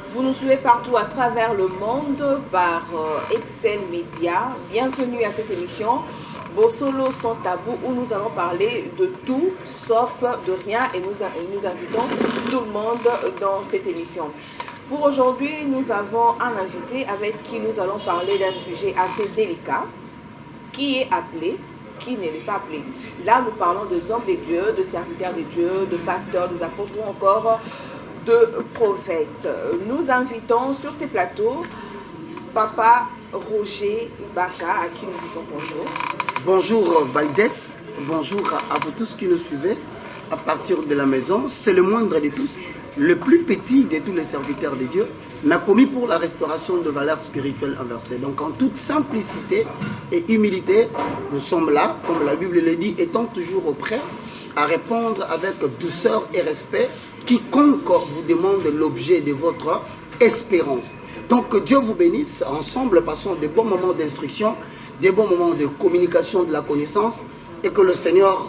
Vous nous suivez partout à travers le monde par Excel Média. Bienvenue à cette émission Bosolo sans tabou où nous allons parler de tout sauf de rien et nous invitons tout le monde dans cette émission. Pour aujourd'hui, nous avons un invité avec qui nous allons parler d'un sujet assez délicat qui est appelé, qui ne l'est pas appelé. Là, nous parlons des hommes de Dieu, de serviteurs de Dieu, de pasteurs, des apôtres ou encore de prophètes. Nous invitons sur ces plateaux Papa Roger Baka, à qui nous disons bonjour. Bonjour Valdès, bonjour à vous tous qui nous suivez à partir de la maison. C'est le moindre de tous, le plus petit de tous les serviteurs de Dieu, n'a commis pour la restauration de valeurs spirituelles inversées. Donc en toute simplicité et humilité, nous sommes là, comme la Bible le dit, étant toujours prêts à répondre avec douceur et respect quiconque vous demande l'objet de votre espérance. Donc que Dieu vous bénisse. Ensemble, passons de bons moments d'instruction, des bons moments de communication de la connaissance, et que le Seigneur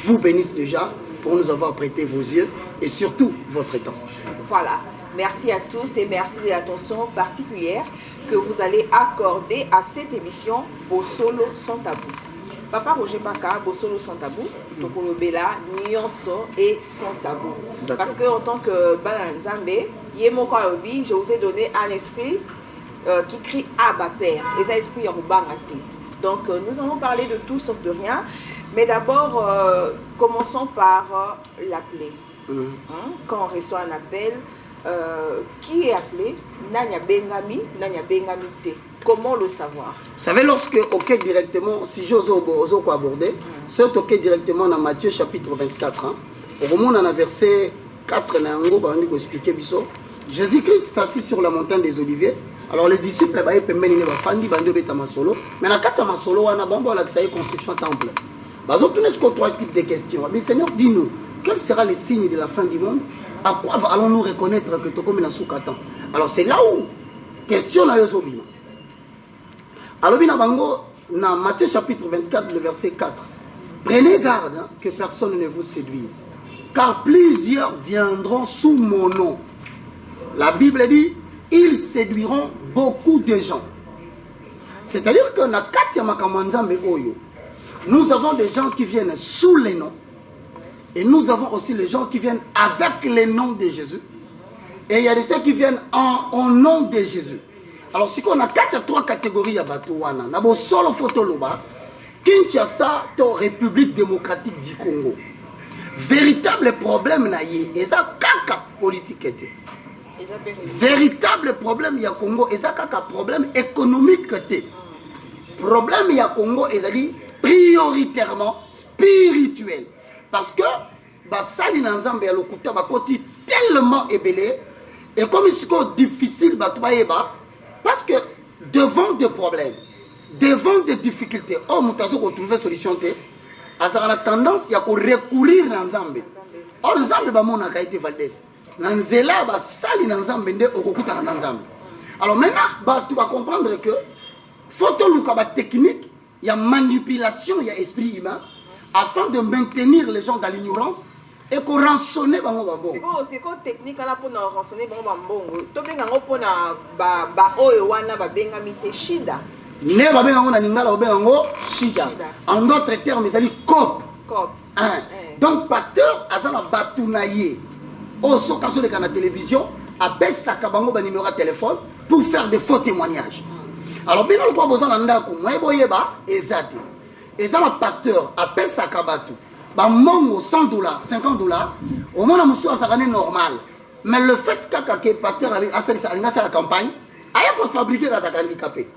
vous bénisse déjà pour nous avoir prêté vos yeux et surtout votre temps. Voilà, merci à tous et merci de l'attention particulière que vous allez accorder à cette émission Bosolo sans tabou. Papa Roger Baka, Bosolo sans tabou, Tokolo Bella, Nyonso et sans tabou. Parce que en tant que Balanzambe, je vous ai donné un esprit qui crie Abba Père. Et ça esprit en Bangate. Donc nous allons parler de tout sauf de rien. Mais d'abord, commençons par l'appeler. Quand on reçoit un appel, qui est appelé Nanya Bengami, Nanya Bengami Te. Comment le savoir? Vous savez, lorsque OK directement, si j'ose aborder, c'est OK directement dans Matthieu chapitre 24. Au moment où on a verset 4, Jésus-Christ s'assit sur la montagne des Oliviers. Alors les disciples, mais dans 4 solo, on a la construction temple. Ils ont 3 types de questions. Mais Seigneur, dis-nous, quel sera le signe de la fin du monde? À quoi allons-nous reconnaître que Tokomi n'a soukatan? Alors c'est là où, question la Yozobima. Alors, dans Matthieu chapitre 24, le verset 4, prenez garde que personne ne vous séduise, car plusieurs viendront sous mon nom. La Bible dit, ils séduiront beaucoup de gens. C'est-à-dire que nous avons des gens qui viennent sous les noms, et nous avons aussi les gens qui viennent avec les noms de Jésus, et il y a des gens qui viennent au nom de Jésus. Alors, si on a 3 catégories à Batouana, nous avons solo photo loba, Kinshasa, République démocratique du Congo. Véritable problème, et ça, caca politique était. Véritable problème, il y a Congo, et ça, caca problème économique était. Problème, il y a Congo, et ça dit prioritairement spirituel. Parce que, Basali Nanzambe, le côté, tellement ébélé, et comme c'est difficile, parce que devant des problèmes, devant des difficultés, oh, nous avons trouvé solution. On a tendance à recourir à Nzambe. Or, Nzambe a été Valdès. Nanzela ba sali Nzambe nde okokuta na Nzambe. Alors maintenant, tu vas comprendre que photo luka technique, il y a manipulation, il y a esprit humain, afin de maintenir les gens dans l'ignorance. Et qu'on rançonne bango bango. C'est quoi technique là pour rançonner bango bango? To benga ngo pona ba oyo wana ba benga mite shida. Ne ba benga ngo na lingala ba benga ngo shida. En d'autres termes, ils allaient cop. Donc pasteur azana batunaye. Au soka sur la télévision, appelle sa kabango ba numéro de téléphone pour faire des faux témoignages. Alors bien le quoi besoin ndako, moi boyeba ezati. Ezana pasteur appelle sa kabatu. Mongo $100, $50, au moins on a normal. Mais le fait que le pasteur avait à la campagne, il a fabriqué des handicapés.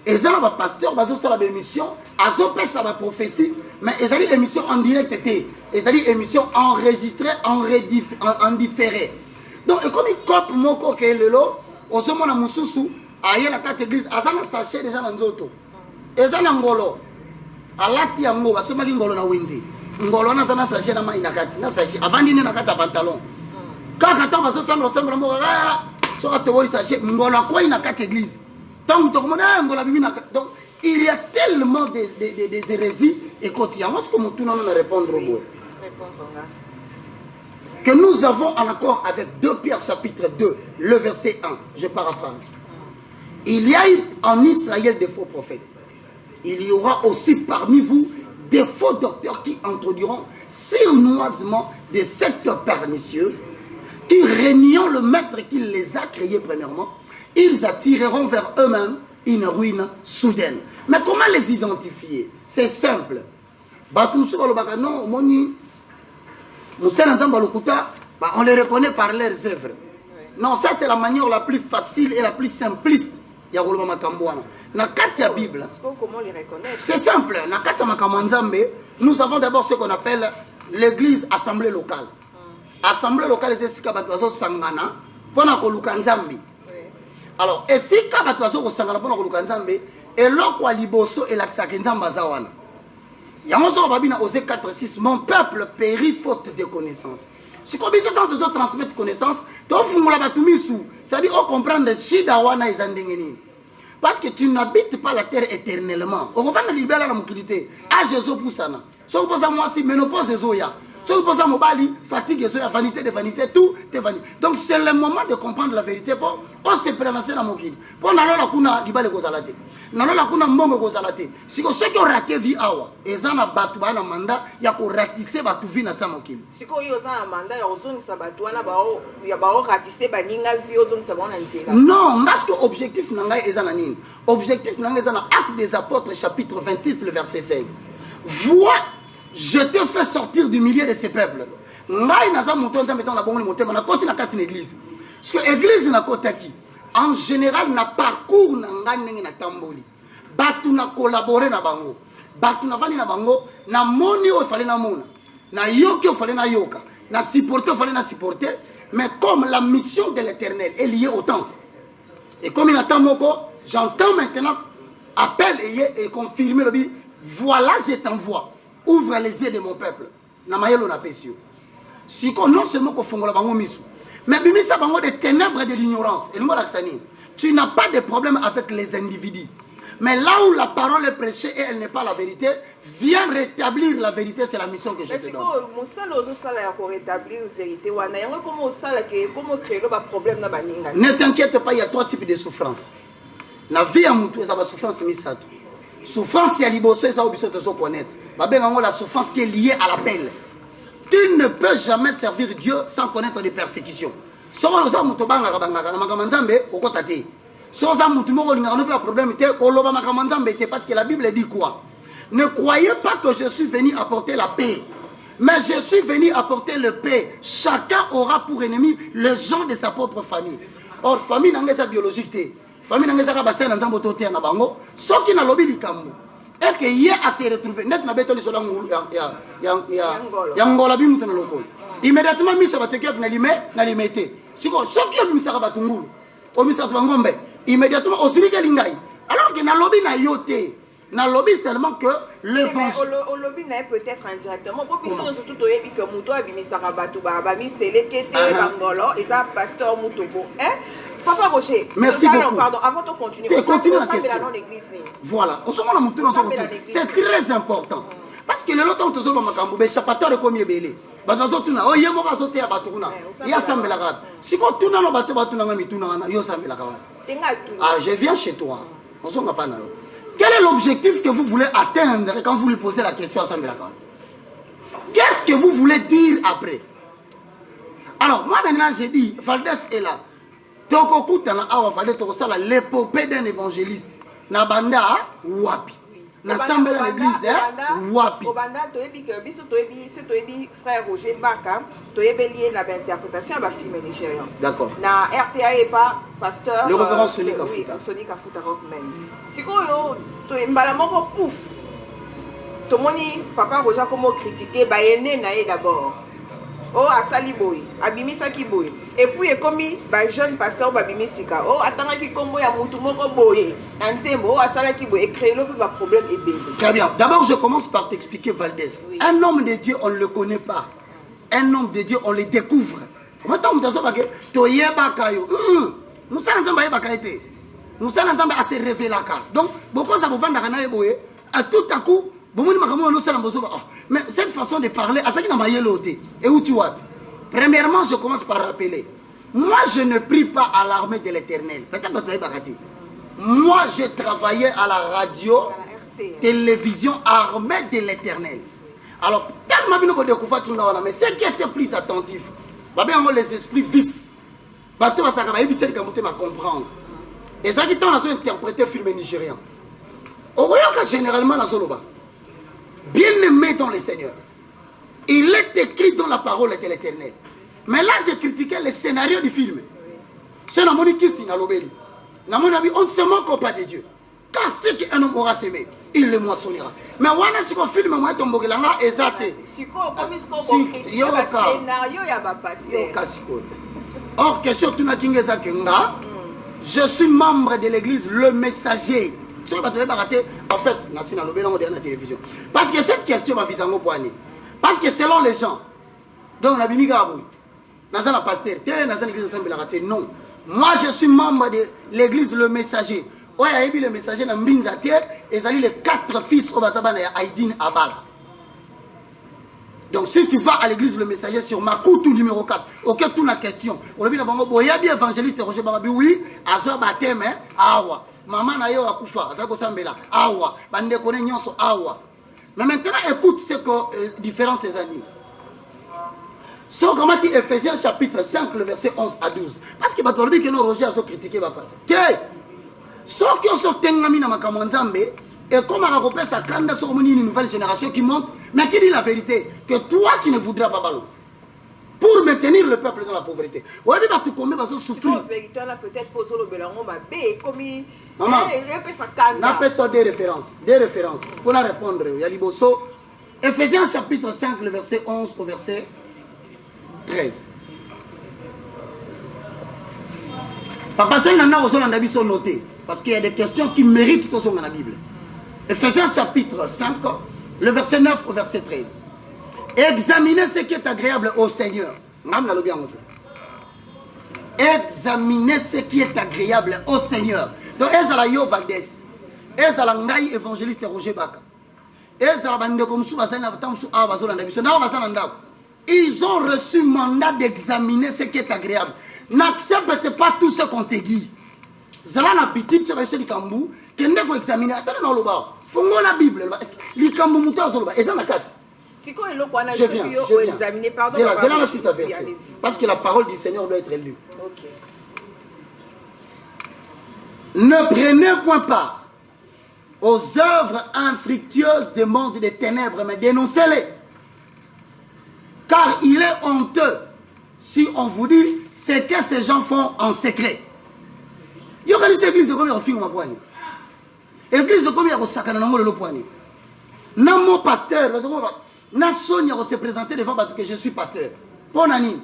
Et ça, le pasteur a fait une émission, a fait sa prophétie, mais il a fait une émission en direct, il a fait une émission enregistrée, en différé. Donc, comme il coupe mon coquet, le lot, au moment où il y a la 4 églises, il y a un sachet déjà dans l'auto. Et ça, ngolo. Alati yango basomaki ngolo na wenzi ngolo na sana sachet na mai na kati na sachet avandi ne na kata pantalon kaka ta baso sambla mo so ka teboli sachet ngolo kwa ina kati église tant to komona ngolo bimi na donc il y a tellement des hérésies. Écoute, il y a moi ce que mon tour nous répondre au bout. Que nous avons en accord avec 2 Pierre chapitre 2, le verset 1, je paraphrase. Il y a eu en Israël des faux prophètes. Il y aura aussi parmi vous des faux docteurs qui introduiront sournoisement des sectes pernicieuses, qui régnant le maître qui les a créés premièrement, ils attireront vers eux-mêmes une ruine soudaine. Mais comment les identifier? C'est simple. On les reconnaît par leurs œuvres. Non, ça c'est la manière la plus facile et la plus simpliste. Comment les reconnaître? C'est simple. Nous avons d'abord ce qu'on appelle l'église assemblée locale. Assemblée locale, c'est ce qu'on sangana pour Nzambi. Alors, et si Kabatoazo sangana pour Nzambi, et l'okwa liboso et l'aksake Nzamba zawana. Yamozo babina osé 4-6, mon peuple périt faute de connaissances. Si on veut transmettre connaissance, c'est-à-dire on comprend de Shidawana et Zandengeni. Parce que tu n'habites pas la terre éternellement. On va libérer la mobilité. Ah, Jésus pour ça. Si vous posez moi si ménopause et zoya. Si vous posez mobali, fatigue et zoya, vanité de vanité, tout est vanité. Donc c'est le moment de comprendre la vérité pour on se prénoncer dans mon guide. Pour n'aller la kuna libale gozalate. N'aller la kuna mbongo gozalate. Si vous ceux qui ont raté vie awa, et ça n'a pas tout un mandat, il y a qu'on ratisser ba tout vie dans sa mokil. Si vous avez un mandat, il y a besoin de sabatouana ba o, il y a ba o ratisser ba ninga vie aux hommes sabon nzela. Non, parce que objectif n'anga ezananine. Objectif n'anga ezana Actes des Apôtres chapitre 26 le verset 16. Vois, je te fais sortir du milieu de ces peuples. Parce que l'église n'a pas en général n'a parcours n'a tamboli. Batu na collaborer na bango. Batu na vani na bango na moni o fallait na mona. Na yoki o fallait na yoka. Na supporter o fallait na supporter. Mais comme la mission de l'Éternel est liée au temps. Et comme il attend moko, j'entends maintenant appel et confirmer le but. Voilà, je t'envoie. Ouvre les yeux de mon peuple. Namayelo na pesio. Si non seulement qu'on fongola bango misu, mais bimisa bango des ténèbres et de l'ignorance. Et nous tu n'as pas de problème avec les individus. Mais là où la parole est prêchée et elle n'est pas la vérité, viens rétablir la vérité, c'est la mission que je te donne. Ne t'inquiète pas, il y a 3 types de souffrances. La vie à moutou, ça va souffrance misato. Souffrance, il y a liboso et ça obiso te connaître. La souffrance qui est liée à l'appel. Tu ne peux jamais servir Dieu sans connaître des persécutions. Parce que la Bible dit quoi? Ne croyez pas que je suis venu apporter la paix. Mais je suis venu apporter le paix. Chacun aura pour ennemi les gens de sa propre famille. Or, famille n'est pas biologique. Famille n'est pas basée dans un boto terre na bango. Ce qui n'a lobby likambo. Et que hier à se retrouver net na beto lisola yangola bi mutana lokol. Immédiatement mi se va te kep na limete. Siko ce qui mi sara batungulu. O mi sara ngombe. Immédiatement aussi que lingai. Alors que na lobby na yote. Na lobby seulement que l'évangile. Au lobby n'a peut-être indirectement. Pour puisque surtout au yebi que muto abimi sara batu ba mi selekete bangolo et ça pasteur mutobo. Hein? Papa Rocher, merci beaucoup. Pardon, avant de continuer, continue la question. Voilà, c'est très important. Parce que le lot on te zoba makambo, be chapateur de combien belé. Badazo tuna, oh yemo ka zote ya batuna. Ya sambela ka. Si ko tuna no batu batuna ngami tuna na yo sambela ka. Ah, je viens chez toi. On s'en va pas na. Quel est l'objectif que vous voulez atteindre quand vous lui posez la question à sambela ka? Qu'est-ce que vous voulez dire après? Alors, moi maintenant j'ai dit, Valdez est là. L'épopée d'un évangéliste. Nabanda wapi. N'assemble l'église wapi. Frère Roger Baka, l'interprétation va filmer nigérian. D'accord. Na RTA et pas pasteur. Le révérend Sonic Afuta. Sonic Afuta Rockman. Si vous avez un pouf. Tout le monde, papa Roger, comment critiquer, bah il d'abord. Oh, asali boy, abimisa ki boy. Et puis, comme un jeune pasteur, babimi sika. Oh, attends, qui combo ya mutu moko boy. Ansembo, oh, asala ki boy. Et créer le problème est bébé. Très bien. D'abord, je commence par t'expliquer, Valdez. Oui. Un homme de Dieu, on ne le connaît pas. Un homme de Dieu, on le découvre. Maintenant, nous sommes nous sommes ensemble à se révéler là. Donc, beaucoup ça vous vend à tout à coup, mais cette façon de parler, à ça qui n'a pas l'auté. Et où tu vois? Premièrement, je commence par rappeler. Moi, je ne prie pas à l'armée de l'Éternel. Moi, j'ai travaillé à la radio, télévision, armée de l'Éternel. Alors, tellement bien de découvrir, mais ceux qui étaient plus attentifs, les esprits vifs, ils vont comprendre. Et ça qui t'a interprété le film nigérien. Au voyant généralement dans Zoloba, bien aimé dans le Seigneur, il est écrit dans la parole de l'Éternel. Mais là, j'ai critiqué le scénario du film. C'est la monique ici, dans l'obéli. Dans mon avis, on ne se moque pas de Dieu. Car ce qu'un homme aura semé, il le moissonnera. Mais on a ce qu'on filme, moi, ton bogélanga, exacté. Or, question, tu n'as qu'un je suis membre de l'église Le Messager. En fait, on a la télévision. Parce que cette question va viser au poignet. Parce que selon les gens, donc on a mis Gaboui, dans la pasteur, dans l'église non. Moi, je suis membre de l'église Le Messager. Oui, il y a le messager dans Mbinzate et il y a les 4 fils au Bazabana et Aïdin Abala. Donc, si tu vas à l'église Le Messager sur Makoutou numéro 4, ok, tu as une question. On a bien évangéliste Roger Barabi, oui, Azwa Bateme, Awa. Maman na yo akufa, Azako Sambela, Awa. Bande kone nyonso, Awa. Mais maintenant, écoute ce que différence ces animes. Si on commence Ephésiens chapitre 5, le verset 11 à 12. Parce que Roger a critiqué va passer. Ceux qui ont sorti et comme on repère sa candidature sur une nouvelle génération qui monte, mais qui dit la vérité, que toi tu ne voudras pas ballon. Pour maintenir le peuple dans la pauvreté. Oui, mais tu combien vas souffrir. Peut-être poser le bélangon, mais comme il maman, on appelle ça des références. Des références. Il faut la répondre. Il y a Liboso. Ephésiens chapitre 5, le verset 11 au verset 13. Papa, ça, il y en a aussi noté. Parce qu'il y a des questions qui méritent tout dans la Bible. Ephésiens chapitre 5, le verset 9 au verset 13. Examinez ce qui est agréable au Seigneur. Examinez ce qui est agréable au Seigneur. Donc, Ezala Yo Valdez, Ezala Ngai évangéliste Roger Baka, Ezala Bande comme sous ils ont reçu mandat d'examiner ce qui est agréable. N'accepte pas tout ce qu'on te dit. Zala na petite ça va se likambu kende ko examiner attends na loba fongo la Bible likambu muta zoloba eza na kati siko eloko wana je viens examiner pardon c'est là aussi ça verset parce que la parole du Seigneur doit être lue. OK. Ne prenez point part aux œuvres infructueuses des mondes des ténèbres, mais dénoncez-les, car il est honteux si on vous dit ce que ces gens font en secret. Il y a une église de combien de filles ont poigné. Église de combien de sakana n'a pas le poignet. N'a mon pasteur, n'a Sonia se présenter devant que je suis pasteur. Bon année.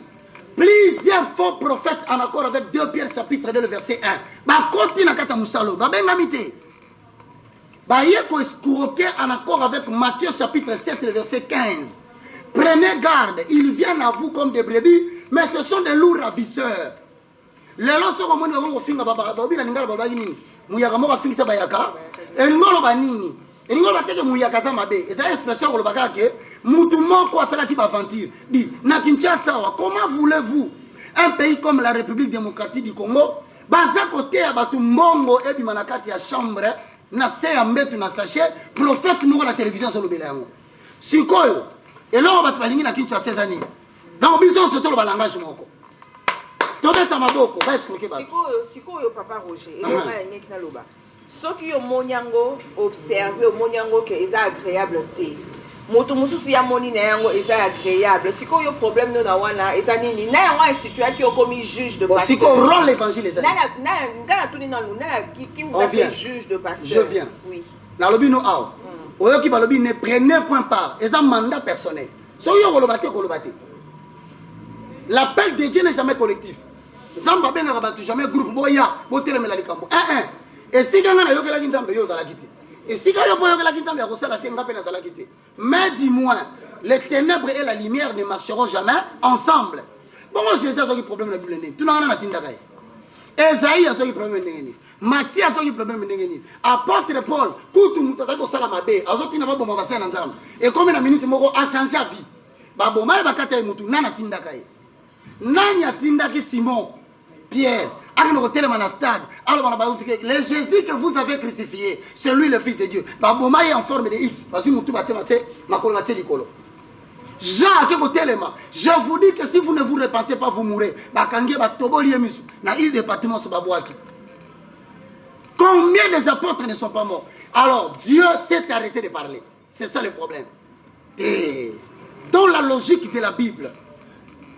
Plusieurs faux prophètes en accord avec 2 Pierre chapitre 2 le verset 1. Bah continue à kata musalo. Bah bengamite. Bah yeko escroquer en accord avec Matthieu chapitre 7 le verset 15. Prenez garde, ils viennent à vous comme des brebis, mais ce sont des loups ravisseurs. Les lois sont comme on finga baba baba ningala baba nini muyaka moko fingisa bayaka elingolo banini elingolo bateke muyaka za mabe eza expression ko lobaka ke mutu moko asala ki aventure dit na Kinshasa comment voulez-vous un pays comme la République démocratique du Congo baza côté ya batu mbongo ebi manakati ya chambre na se ya mbetu na sachet prophète moko la télévision sur le belango sikoyo eloko batu balingi na Kinshasa ezani donc biso soto lo balangage moko. Sikoyo papa Roger et le maïnek na loba. Ce qui est monyango observé au monyango que est agréable té. Moto mususu ya moni na yango est agréable. Sikoyo problème no na wana ezanini na yango institut qui est commis juge de pasteur. Siko rend l'évangile les amis. Na tuni na luna qui vous a fait juge de pasteur. Je viens. Oui. Na lobi no aw. Oyo ki balobi ne prenez point part. C'est un mandat personnel. Soyo kolobate kolobate. L'appel de Dieu n'est jamais collectif. Zamba benga kabatu jamais groupe boya botere mela likambo et si ganga na yokela kinzambe yo zala kité et si ga yo boyokela kinzambe ya kosala tenga pena zala kité mais dis-moi les ténèbres et la lumière ne marcheront jamais ensemble. Bon Jésus a un problème na Bible né tout na na tinda kai Esaïe a son problème ndengeni. Matthieu a son problème ndengeni. Apôtre Paul, kutu mutaza ko sala mabe, azoti na baboma basana nzambe. Et comme na minute moko a changé la vie. Baboma ba kata mutu nana tindaka ye. Nani atindaki Simon Pierre. Le Jésus que vous avez crucifié, c'est lui le Fils de Dieu. Baboma est en forme de X. Parce que mutu batema c'est makolate likolo. Jacques, je vous dis que si vous ne vous repentez pas, vous mourrez. Combien des apôtres ne sont pas morts? Alors, Dieu s'est arrêté de parler. C'est ça le problème. Dans la logique de la Bible,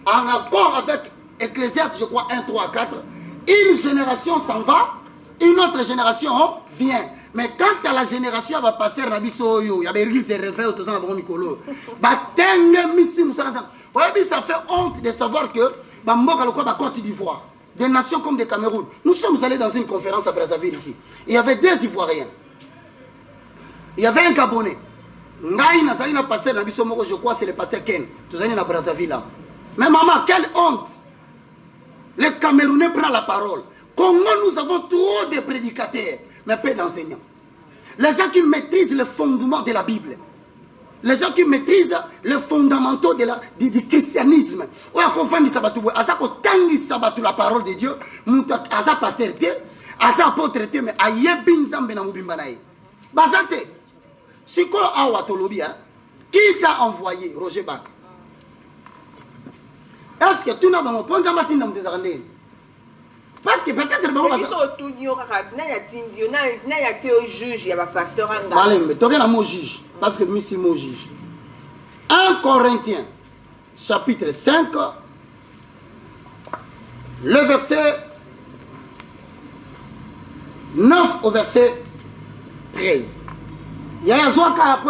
en accord avec Ecclésiaste, je crois, 1, 3, 4, une génération s'en va, une autre génération vient. Mais quand à la génération va passer Rabiso, il y a des risques de réveil, tout ça, ça fait honte de savoir que Côte d'Ivoire, des nations comme le Cameroun, nous sommes allés dans une conférence à Brazzaville ici. Il y avait 2 Ivoiriens. Il y avait un Gabonais. Je crois que c'est le pasteur Ken. Tous allés à Brazzaville là. Mais maman, quelle honte! Le Camerounais prend la parole. Comment nous avons trop de prédicateurs, mais peu d'enseignants. Les gens qui maîtrisent le fondement de la Bible. Les gens qui maîtrisent les fondamentaux du christianisme. La parole de Dieu. Asa pasteur, asa apôtre, mais ayebin zambe na mubimba nae. Bazate. Siko awa tolobi, qui t'a envoyé, Roger Bak? Est-ce que tu n'as pas de matin dans tes arènes? Parce que peut-être que juge. Parce que Missi mot juge. 1 Corinthiens, chapitre 5, le verset 9 au verset 13. Il y a un soir quand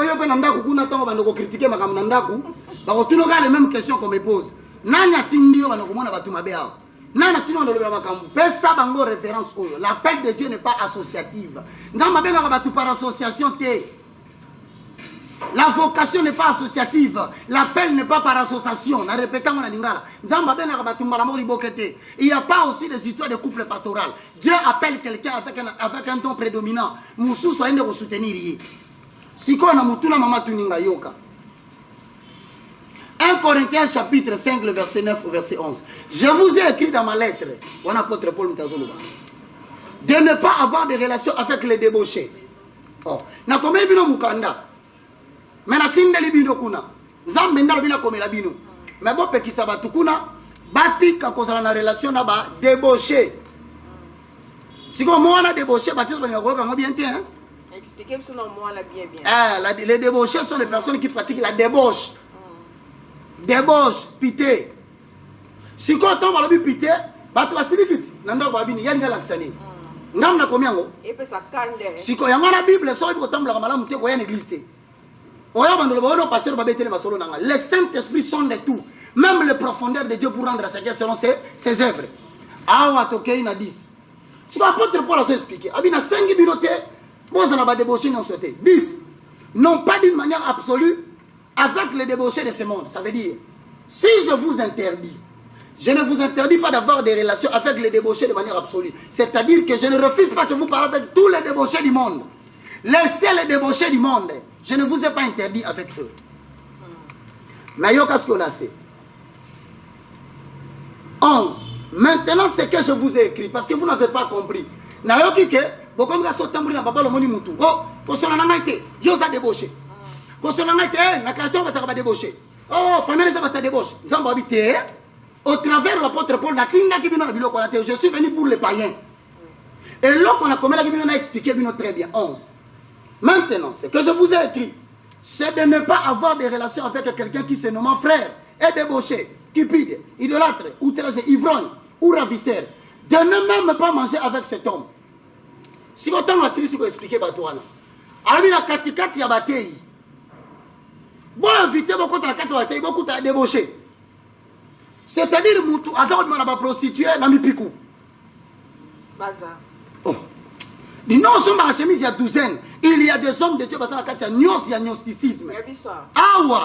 on critiquer ma camarade, on a les mêmes questions qu'on me pose. Nanya tindio banakomona batu mabea. Nana tino ndo lebela makambo. Pesa bango référence oyo. L'appel de Dieu n'est pas associative. Nzamba benga batu par association te. La vocation n'est pas associative. L'appel n'est pas par association. Na répétant mon lingala. Nzamba benga batu malamori bokete. Il n'y a pas aussi des histoires de couple pastoral. Dieu appelle quelqu'un avec un don prédominant. Moussou soit ende ko soutenir. Siko na mutuna mama tuninga yoka. 1 Corinthiens chapitre 5, le verset 9 au verset 11. Je vous ai écrit dans ma lettre, on apôtre Paul Mutazoloba, de ne pas avoir de relations avec les débauchés. Oh, na komeli bino mukanda. Mais na tindeli bino kuna. Zambe ndala bina komela bino. Mais bon pekisa batu kuna, batika kozala na relation na ba débauché. Siko mwana débauché batu bana ko ka bien hein. Expliquez selon moi la bien. Les débauchés sont les personnes qui pratiquent la débauche. Débauche, pité. Si quand on va le pité, tu vas se dire que tu vas bien, il y a l'accès. Ngam na combien ngo? Et puis ça kande. Si quand y a la Bible, ça il faut tembler comme la monter quoi une église. Oya bandolo ba pasteur ba betele masolo nanga. Le Saint-Esprit sonde tout, même les profondeurs de Dieu pour rendre à chacun selon ses œuvres. Awa tokei na 10. Si l'apôtre Paul a expliqué, abina 5 binoté, bon ça na ba débaucher non sauter. 10. Non pas d'une manière absolue. Avec les débauchés de ce monde, ça veut dire, si je vous interdis, je ne vous interdis pas d'avoir des relations avec les débauchés de manière absolue. C'est-à-dire que je ne refuse pas que vous parlez avec tous les débauchés du monde. Laissez les débauchés du monde. Je ne vous ai pas interdit avec eux. Mais qu'est-ce qu'on a fait? 11. Maintenant, c'est que je vous ai écrit, parce que vous n'avez pas compris. Nayoki ke, bokom ga sotambri na baba lo moni mutu. Oh, kosona na ngaite, yo za débauché. Oh, famille ça va te débaucher. Au travers l'apôtre Paul, je suis venu pour les païens. Et là qu'on a commis la Bible, on a expliqué très bien. 11. Maintenant, ce que je vous ai écrit, c'est de ne pas avoir des relations avec quelqu'un qui se nomme frère, et débauché, cupide, idolâtre, outragé, ivrogne ou ravisseur. De ne même pas manger avec cet homme. Si on t'a expliqué, alors il a katikati ya batei. Bon, inviter beaucoup de la carte, beaucoup de débauchés. C'est-à-dire, Moutou, Azar, on a prostitué, n'a mis picou. Bazar. Oh. Dis non, sur ma chemise, il y a 12 ans. Il y a des hommes de Dieu, parce qu'il y a un gnosticisme. Ah ouais.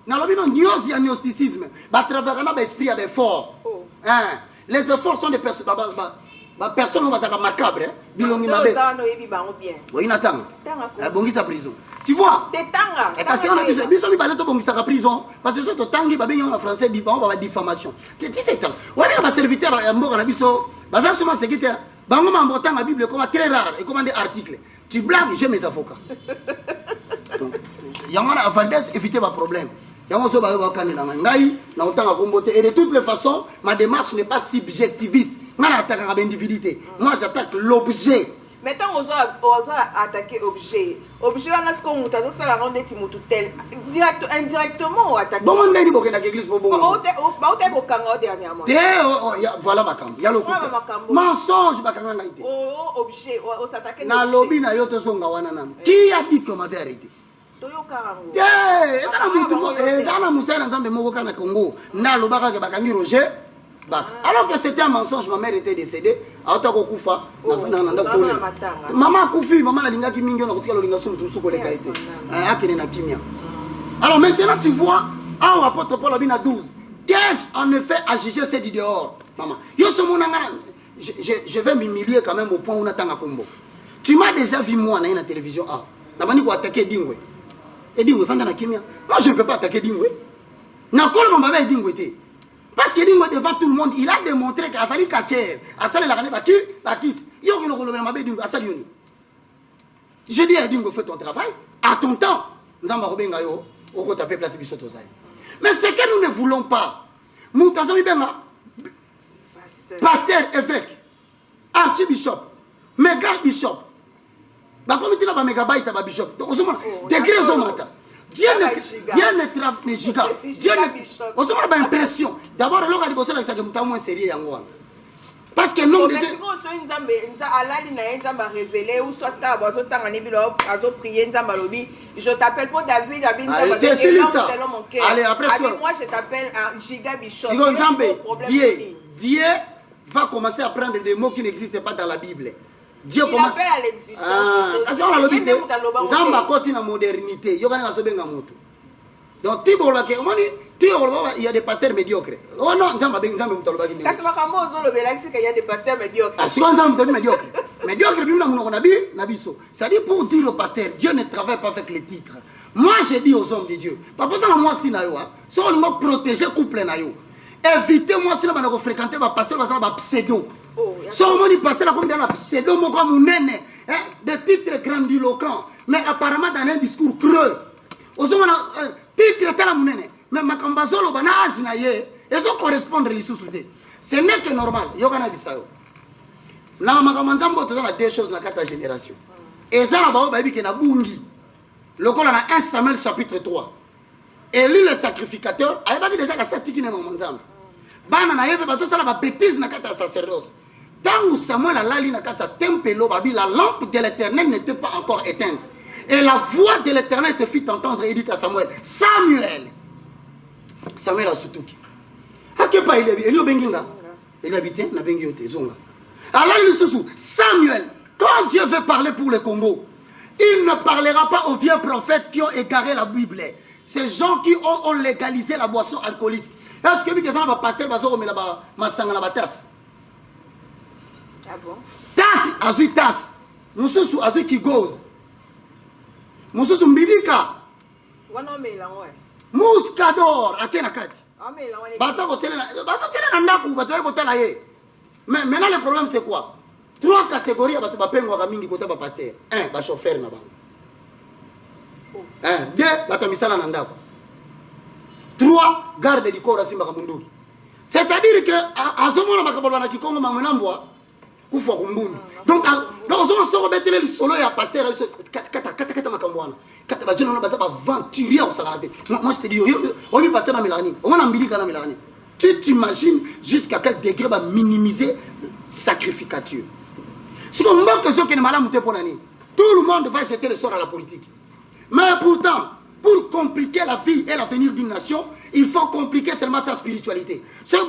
Dans le bino, il y a un gnosticisme. À travers l'esprit, il y a des efforts. Les efforts sont des personnes. personne ne va s'arrêter macabre. Bilongi mabe. Oui, n'attend. Bongisa prison. Tu vois? Parce que on a besoin de parler de Bongisa prison. Parce que ce tangi babé en français dit on va diffamation. Tu sais ça. Ouais, mais serviteur à Mboka na biso. Baza souvent secrétaire. Bango m'embotant la Bible comme très rare et comme des articles. Tu blagues, j'ai mes avocats. Donc, il y a un Valdez éviter ma problème. Et de toutes les façons, ma démarche n'est pas subjectiviste. Moi, j'attaque l'objet. Maintenant, on va attaquer l'objet. L'objet, on a ce qu'on a indirectement, on attaque. Bon, on est dit que l'église pour bon. Voilà ma camp. Il y a le mensonge. Objet, on s'attaque. Na lobby na yoto zonga wana nam. Qui a dit qu'on m'avait arrêté? Alors que c'était un mensonge, ma mère était décédée. Maman Koufi, maman la linga qui alors maintenant tu vois, en apôtre Paul Abina 12, qu'ai-je en effet à juger cette dehors, maman? Je vais m'humilier quand même au point où on attend à Combo. Tu m'as déjà vu moi dans la télévision. Moi je ne peux pas attaquer Dingwe. Parce que Dingwe devant tout le monde, il a démontré qu'à Sali Kacher, à Sali la Bakis, je dis à Dingwe, fais ton travail, à ton temps. Mais ce que nous ne voulons pas, pasteur, évêque, archibishop, méga bishop, comité na mégabyte ba bishop. Donc degré zomata. Dieu ne travaille giga. Dieu ne. On se met impression. D'abord le local bossé là ça que muta moins sérieux yango. Parce que non de je t'appelle pour David. Allez après moi je t'appelle un giga bishop. Dieu va commencer à prendre des mots qui n'existent pas dans la Bible. Dieu il commence à l'existence. Il y a modernité. Donc, il y a des pasteurs médiocres. Oh non, il y a des pasteurs médiocres. C'est-à-dire pour dire au pasteur, Dieu ne travaille pas avec les titres. Moi, j'ai dit aux hommes de Dieu, pas besoin de moi si si on doit protéger le couple, évitez-moi si on fréquenter le pasteur, parce qu'on pseudo. Seulement il passe comme dans la pseudo des titres grandiloquents, mais apparemment dans un discours creux. Titre tel mais ma cambazolo banage na ye, et ça correspond à l'issue. Ce n'est que normal. Yogana bisayo. Na makamanzambo tu as deux choses dans la génération. Et ça va baby que na bungi. Le col a 1 Samuel chapitre 3. Et lui le sacrificateur, il va déjà que ça tiki na manzambo. Bana na yebe bato sala ba bêtise na kata sacerdoce. Tant où Samuel a lali na kata tempelo babi, la lampe de l'Éternel n'était pas encore éteinte. Et la voix de l'Éternel se fit entendre et dit à Samuel, Samuel. Samuel a sutuki. Akepa il benginga. Il habitait na bengi yote zonga. Alors il se sous Samuel, quand Dieu veut parler pour le Congo, il ne parlera pas aux vieux prophètes qui ont égaré la Bible. Ces gens qui ont légalisé la boisson alcoolique. Est-ce que les gens pasteur tasse? Ah bon? Tasse, azui tasse. Mususu azui qui goes. Mususu mbidika. Wana mela ouais. Muscador atena kati. Ah mela ouais. Basta ko tele na ndaku bato ko tela ye. Mais maintenant le problème c'est quoi? 3 catégories bato bapengwa ka mingi kota ba pasteur. 1 ba chauffeur na bango. 2 bato misala na ndaku. 3 garde du corps à Simba Kamunduki. C'est-à-dire que à ce moment-là, Makabolana qui Congo Mamunamboa, Koufou Kumbundu. Donc, on se remettre le solo et à pasteur, Kata Makambouana. Kata Badjana, on va aventurier au Sarate. Moi, je te dis, on est pasteur dans Mélanie. On va en bilier dans Mélanie. Tu t'imagines jusqu'à quel degré va minimiser sacrificature. Si on manque ceux qui ne malades pour l'année, tout le monde va jeter le sort à la politique. Mais pourtant, pour compliquer la vie et l'avenir d'une nation, il faut compliquer seulement sa spiritualité. C'est fini,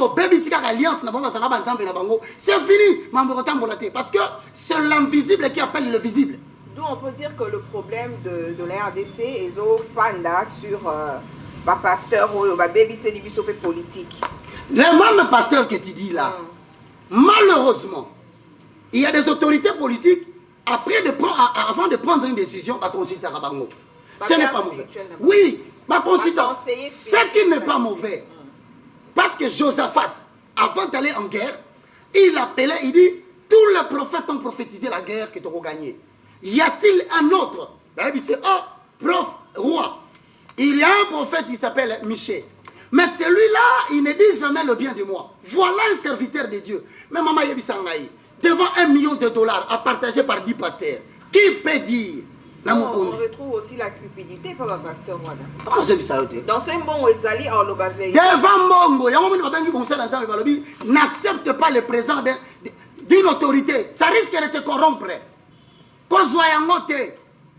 parce que c'est l'invisible qui appelle le visible. D'où on peut dire que le problème de la RDC est au fanda sur le pasteur ou le baby c'est des politique. Le même pasteur que tu dis là, malheureusement, il y a des autorités politiques, avant de prendre une décision, va consulter à Rabango. Ce n'est pas mauvais. Oui, va consulter. Ce qui n'est pas mauvais. Parce que Josaphat, avant d'aller en guerre, il appelait, il dit, tous les prophètes ont prophétisé la guerre que tu auras gagnée. Y a-t-il un autre? Il dit, oh, roi. Il y a un prophète qui s'appelle Michel. Mais celui-là, il ne dit jamais le bien de moi. Voilà un serviteur de Dieu. Mais maman Yebisangaï, devant $1 million à partager par 10 pasteurs, qui peut dire? On retrouve aussi la cupidité, papa pasteur. Dans ce bon Ezali, on le bavait. Devant Mongo, n'accepte pas le présent d'une autorité. Ça risque de te corrompre.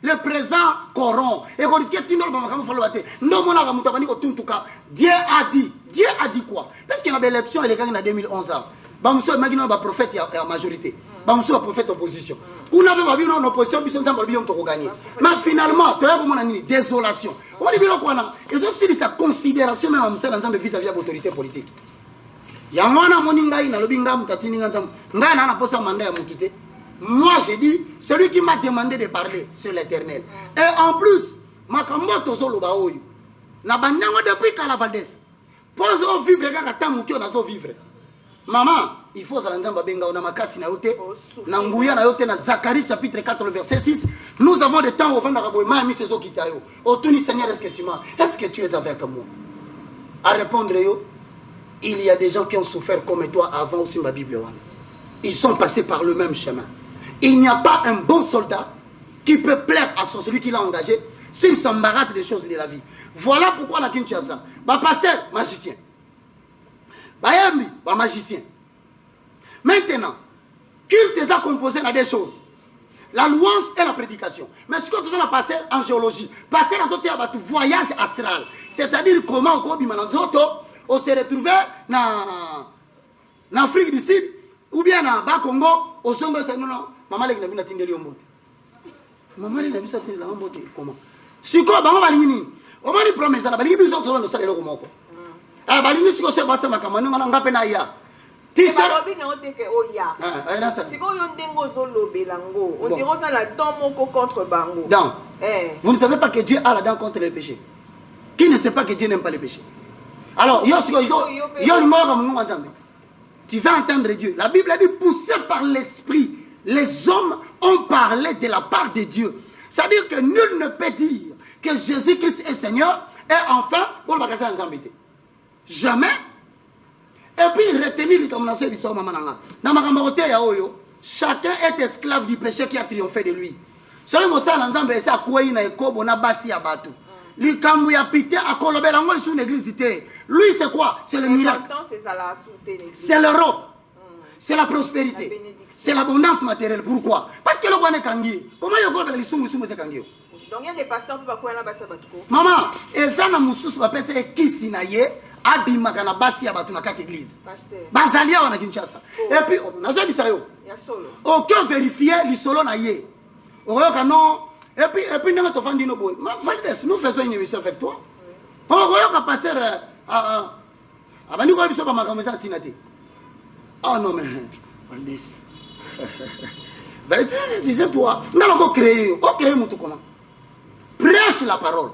Le présent corrompt. Et qu'on risque Dieu a dit. Dieu a dit quoi? Parce qu'il y a une élection, il y a 2011 ans. Bamousso, imagine un prophète, il y a la majorité. Bamousso, un prophète opposition. Qu'on avait pas vu une opposition, puis on a gagné. Mais finalement, tu as une désolation. On dit bien quoi là? Ils ont aussi sa considération même vis-à-vis de l'autorité politique. Il y a un moninga, il y a le binga, moi j'ai dit, celui qui m'a demandé de parler, c'est l'Éternel. Et en plus, ma camotte au solo baoui. Na banyango depuis Calavades. Pose au vivre, regarde tant que on a vivre. Maman, il faut que nous benga na makasi na yote. Na nguya na yote na Zacharie chapitre 4 verset 6. Nous avons des temps au vent d'Araboy, ma ami c'est zo kitayo. Oh Tony Seigneur, est-ce que tu m'as? Est-ce que tu es avec moi? À répondre yo, il y a des gens qui ont souffert comme toi avant aussi ma Bible. Ils sont passés par le même chemin. Il n'y a pas un bon soldat qui peut plaire à celui qui l'a engagé s'il s'embarrasse des choses de la vie. Voilà pourquoi la Kinshasa, pasteur, magicien. Bayami, magicien. Maintenant, culte a composé dans des choses. La louange et la prédication. Mais ce que tu as pasteur en géologie, pasteur a un voyage astral. C'est-à-dire comment on s'est retrouvé en Afrique du Sud ou bien en Bas-Congo, au Zongo, c'est non. Maman leki na bina tindeli ombote. Maman leki na bisa tindeli ombote comment? Siko bango balingini. Omani promesse na balingi biso tolo no salelo komoko. Ah balingi siko se basa makamano ngana ngape na ya. Ti sa lobi na oteke oya. Siko yo ndengo zo lobelango. On dirait dans la dent moko contre bango. Donc, vous ne savez pas que Dieu a la dent contre les péchés. Qui ne sait pas que Dieu n'aime pas les péchés? Alors, yo siko yo ngora mungu nzambe. Tu vas entendre Dieu. La Bible a dit poussé par l'esprit. Les hommes ont parlé de la part de Dieu. C'est-à-dire que nul ne peut dire que Jésus-Christ est Seigneur et enfin, on va casser ensemble. Jamais. Et puis, retenir les communautés du Seigneur. Chacun est esclave du péché qui a triomphé de lui. Celui qui a ensemble, c'est à quoi il a écoué, on a bassi à bateau. Lui, quand il a pité, à Colobé, l'angle sur l'église. Lui, c'est quoi? C'est le miracle. C'est l'Europe. C'est la prospérité. C'est l'abondance matérielle. Pourquoi? Parce que le roi est kangi. Comment il y a des soumis c'est kangi? Donc il y a des pasteurs qui ne peuvent pas. Maman, et ça n'a moussous va passer qui sinaye abima kana basi abatu na quatre églises. Basalia on a Kinshasa. Et puis on a ça bisayo. Ya solo. Aucun vérifier li solo na ye. Oyo non. Et puis nous te fandi no boy. Valides, nous faisons une émission avec toi. Oyo ka passer abani ko biso ba makambo za tinate. Oh non mais Valdez. C'est toi. Nous allons créer. On crée tout comment? Prêche la parole.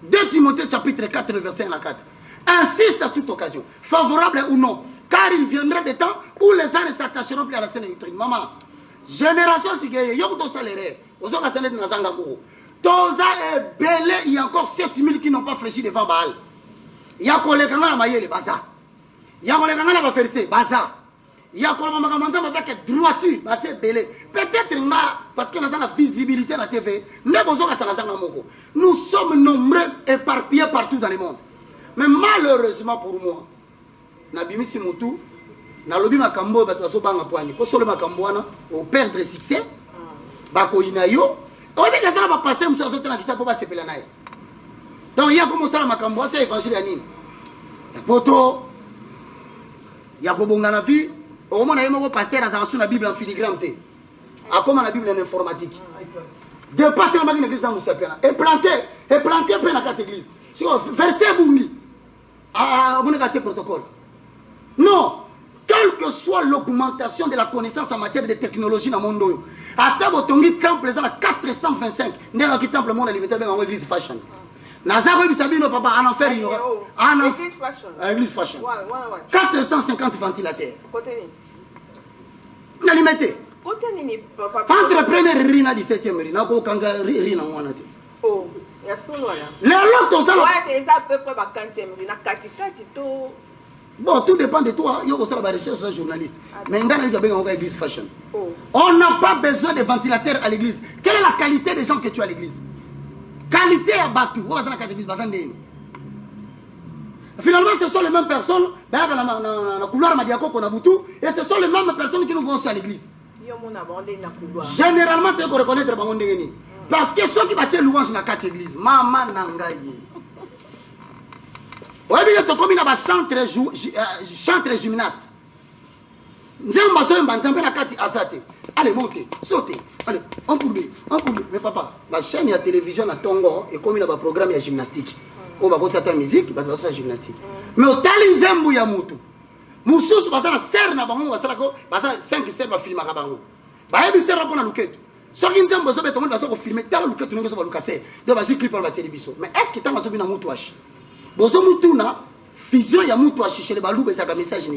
2 Timothée chapitre 4 verset 1 à 4. Insiste à toute occasion, favorable ou non, car il viendra des temps où les gens ne s'attacheront plus à la scène doctrine. Maman, génération si gagne, yo to salaire. Ozo ka salaire na zanga moko. Toza est belé, il y a encore 7000 qui n'ont pas fléchi devant Baal. Il y a collègue na mayele baza. Il y a collègue na ba faire baza. Il y a encore avec droiture, c'est belé. Peut-être parce que nous avons la visibilité à la TV, nous sommes nombreux éparpillés partout dans le monde. Mais malheureusement pour moi, Nabimi Simutu, Nalobi Makambo, Batuaso Bangapoani, pour solo Makamboana, au perdre succès, Bako Inayo, on dit que ça va passer, M. Azotana qui s'appelle Sepelanaï. Donc il y a commencé à Makambo, il y a évangile à Nîmes. Il y a Poto, il y a Kobonganavi. Au moment où il y a pasteur dans la Bible en filigrane, comme la Bible en informatique. De partir dans l'église dans Moussapena. Et planter dans la 4 églises. Verset Bungi. À mon protocole. Non. Quand quelle que soit l'augmentation de la connaissance en matière de technologie dans le monde, à Tabotongi, temple, ils ont 425, nous avons temple, le monde alimentaire, dans l'église fashion. Nazaro Bisabino, papa, en enfer, il y aura. L'église fashion. 450 ventilateurs. Vous allez mettre. Entre première rina 17e rina, vous avez rina. Oh, il y a solo là. Bon, tout dépend de toi. Il y a aussi la recherche d'un journaliste. Mais il y a une église fashion. On n'a pas besoin de ventilateurs à l'église. Quelle est la qualité des gens que tu as à l'église? Qualité à Batou. Finalement, ce sont les mêmes personnes. Et ce sont les mêmes personnes qui nous vont sur l'église. Généralement, tu peux reconnaître parce que ceux qui battent louange dans la carte église, maman nangaye. Oui, mais tu as comme un chantre gymnaste. Allez, montez, sautez. Allez, on courbe. Mais papa, la chaîne de télévision à Tongo est comme un programme de gymnastique. On va continuer la musique, on va faire la gymnastique. Mais au Talinzembu Yamutu, Moussous, parce que la serre n'a pas de 5 serres va filmer à Kabango. Bah, il sert à la louquette. Ce qui nous a besoin de filmer, tu as le louquette, tu as le cassé. Donc, vas-y, clip pour la télévision. Mais est-ce que tu as besoin de moutouache? Bozo Moutuna, vision ya moutouache chez les balou, et ça a un message.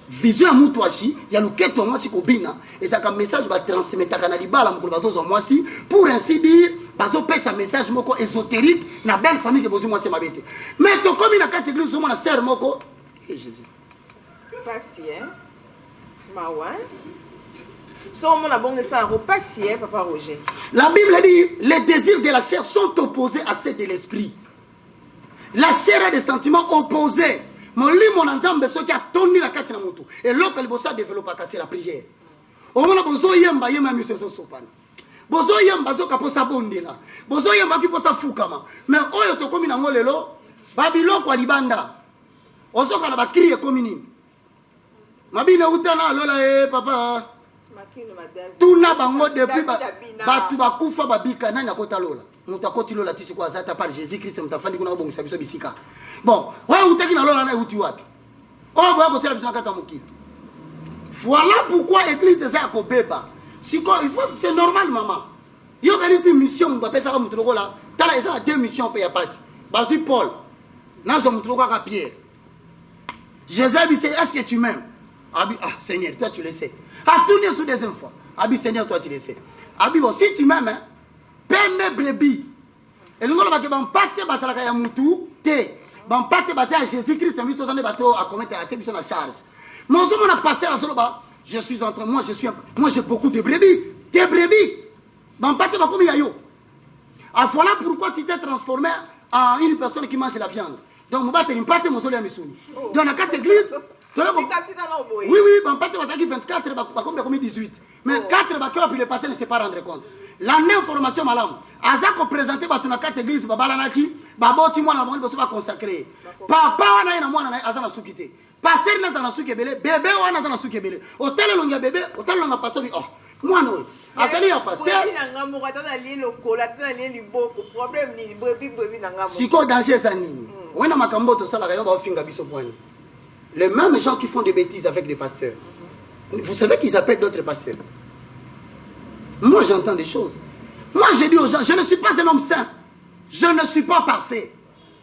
Vision ya moutouache, il y a le quête en moi si kobina, et ça a un message va transmettre à Canalibala, pour ainsi dire, bazo pèse un message moko ésotérique, na belle famille que bozo moi c'est ma bête. Mais to comme na carte église, on a serre moko, et Jésus. Patient, maouin. Papa Roger. La Bible dit les désirs de la chair sont opposés à ceux de l'esprit. La chair a des sentiments opposés. Mon lit, mon ensemble, ceux qui a tourné la carte dans mon tout. Et l'autre, il a développé à casser la prière. Au moment où vous yemba yemba monsieur sopana. Bozo yemba zo kapo sa bondela. Bozo yemba ki posa fukama. Mais oyo to komi na ngolelo, Babylon kwa libanda. Ozo kana ba crier comme ni. Mabine utana lola papa. Tuna bango depuis batu bakufa babika nani akota lola mutu akoti lola tisi kwa zata par Jésus Christ mutafandi kuna bongo sabiso bisika bon wewe utaki na lola na uti wapi oh boya kotela bisaka kata mukili voilà pourquoi église eza akobeba siko il faut c'est normal maman yo kanisi mission mbape saka mutu lokola tala eza deux missions pe ya passe basi Paul nazo mutu lokola Pierre Jésus dit est-ce que tu m'aimes? Ah Seigneur toi tu le sais. À tourner sous des fois. Abi Seigneur, toi tu le sais. Abi bon, si tu m'aimes, paie mes brebis. Et nous allons dire, pate basalaka ya mutu, te. Bon, pate basé à Jésus-Christ, invite aux bateaux à commettre la télévision à charge. Mon zoom, on a pasteur à Soloba. Je suis entre moi, j'ai beaucoup de brebis. Des brebis. Bon, pate ba comme yayo. Ah, voilà pourquoi tu t'es transformé en une personne qui mange la viande. Donc, mon bate, une pate, mon soleil à Missouni. Dans la carte église, oui, bon, pas de 24, comme 18. Mais 4 bakio puis le passé ne s'est pas rendre compte. L'année information malam. Azako présenté ba tuna carte église babalanaki, baboti moi na bon boso ba consacrer. Papa wana na mwana na azana sukité. Pasteur na zana sukebele, bébé wana zana sukebele. Hôtel longa bébé, hôtel longa pasteur oh. Moi no. Azali ya pasteur. Siko danger ça nini. Wena makambo to sala kayo ba finga biso poani. Les mêmes gens qui font des bêtises avec des pasteurs. Vous savez qu'ils appellent d'autres pasteurs. Moi, j'entends des choses. Moi, j'ai dit aux gens, je ne suis pas un homme saint. Je ne suis pas parfait.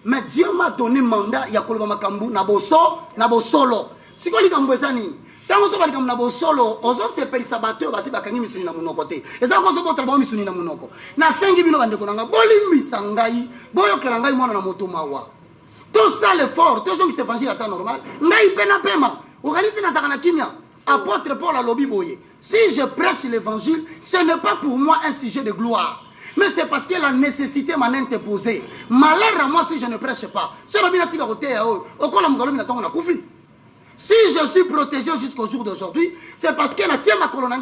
Mais Dieu m'a donné mandat. Il y a Koloba Makambu, Nabo Solo. Si vous avez dit, tant que vous avez Nabo Solo, vous avez fait sabateur, vous avez fait misuni na munoko te. Et ça, vous avez fait misuni na munoko. Na sengi bino bande konanga, boli misangai, boyo kelangai mwana na moto mawa. Tout ça l'effort, tout ça qui s'évangile à temps normal. Naï pena pema. Organisez na zakana kimia. Apôtre Paul à Lobi Boye. Si je prêche l'évangile, ce n'est pas pour moi un sujet de gloire. Mais c'est parce que la nécessité m'a interposé. Malheur à moi si je ne prêche pas. Si je suis protégé jusqu'au jour d'aujourd'hui, c'est parce que la tienne ma colonne.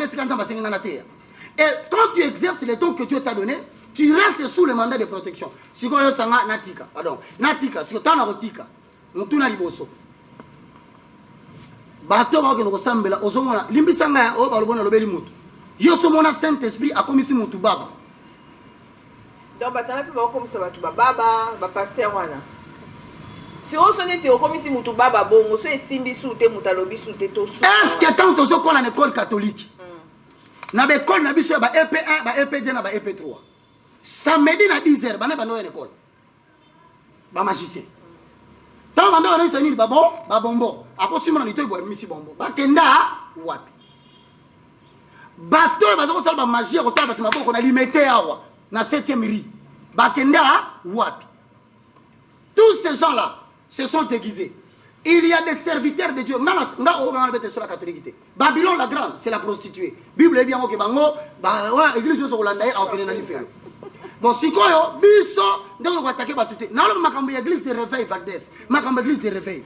Et quand tu exerces les dons que Dieu t'a donné, tu restes sous le mandat de protection. Si tu as natika, pardon, natika, si tu as natika, tu as liboso. Bato ba ko sambela ozomona limbisanga o ba lobona lobeli mutu. Yo somona Saint-Esprit a komisi mutu baba. Donc batana pe ba komisa batu baba, ba pasteur wana. Si on sonne, tu as commis si tu baba bon, tu es simbi sous tes moutalobi sous tes tos. Est-ce que tant que tu as une école catholique, na be école na biso ba EP1, ba EP2 na ba EP3. Samedi na 10h, ba na ba no école. Ba magicien. Tant ba ndo na sani ba bon, ba bombo. Ako sima na lito bo misi bombo. Ba kenda wapi. Bato ba zo sala ba magie ko ta ba tima ko na limité awa na 7e riz. Ba kenda wapi. Tous ces gens-là se sont déguisés. Il y a des serviteurs de Dieu. Sur la catholique. Babylone la grande, c'est la prostituée. Bible est bien que bango, église sur Hollandais a aucun fait. Bon, si quoi yo, biso, donc on va attaquer batute. N'a pas makambo église de réveil Valdès, makambo église de réveil.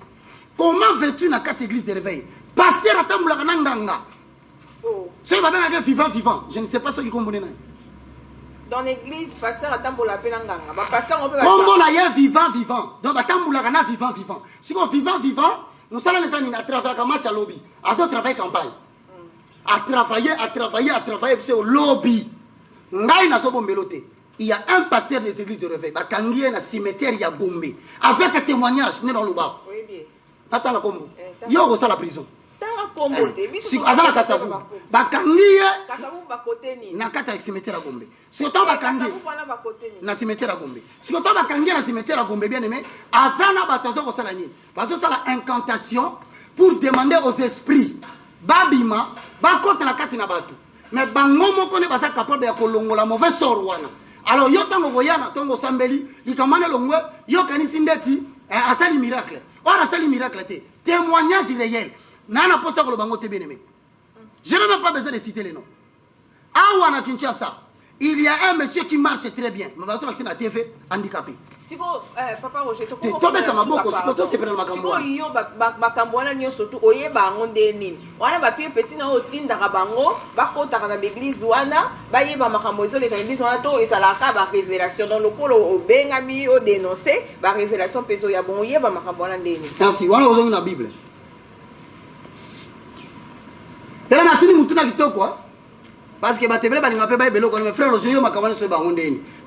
Comment veux-tu na quatre église de réveil? Pasteur atambula kananga. Oh. C'est pas bien vivant vivant. Je ne sais pas ce qui comprennent. Dans l'église, pasteur atambola penanganga. Ba pasteur on peut. Comment la ya vivant vivant. Donc atambola kana vivant vivant. Si on vivant vivant, nous allons les années à travailler comme match à lobby. À ce travail campagne. À travailler c'est au lobby. Ngai na so bombeloté. Il y a un pasteur des églises de réveil. Ba kangié na cimetière ya Gombe. Avec un témoignage né dans le bas. Oui bien. Attends la combo. Yo au la prison. Si azala kasavu bakangiye na kata cimetière à Gombe. Si autant bakangiye na cimetière à Gombe. Si autant bakangiye na cimetière à Gombe bien aimé, azana batazo ko sala nini? Bazo sala incantation pour demander aux esprits babima ba kota na kati na batu. Mais bango moko ne basa capable ya kolongola mauvais sort wana. Alors yo tango voyana tongo sambeli likamane longwe yo kanisi ndeti asali miracle. Ora asali miracle te. Témoignage réel. Nana posa ko bango te bien aimé. Je n'ai même pas besoin de citer les noms. Awana Kinshasa, il y a un monsieur qui marche très bien. Mais va trouver na TV handicapé. Siko papa Roger to ko beta maboko siko to sepela makambo. Siko yo makambo wana nyoso to oyeba ngo ndenini. Wana ba pie petit na otinda ka bango bakota na l'église wana bayeba makambo zo leta église wana to ezalaka ba révélation dans le kolo obengami o dénoncer ba révélation peso ya bon oyeba makambo wana ndeni. Merci, wana ozo na Bible. Parce que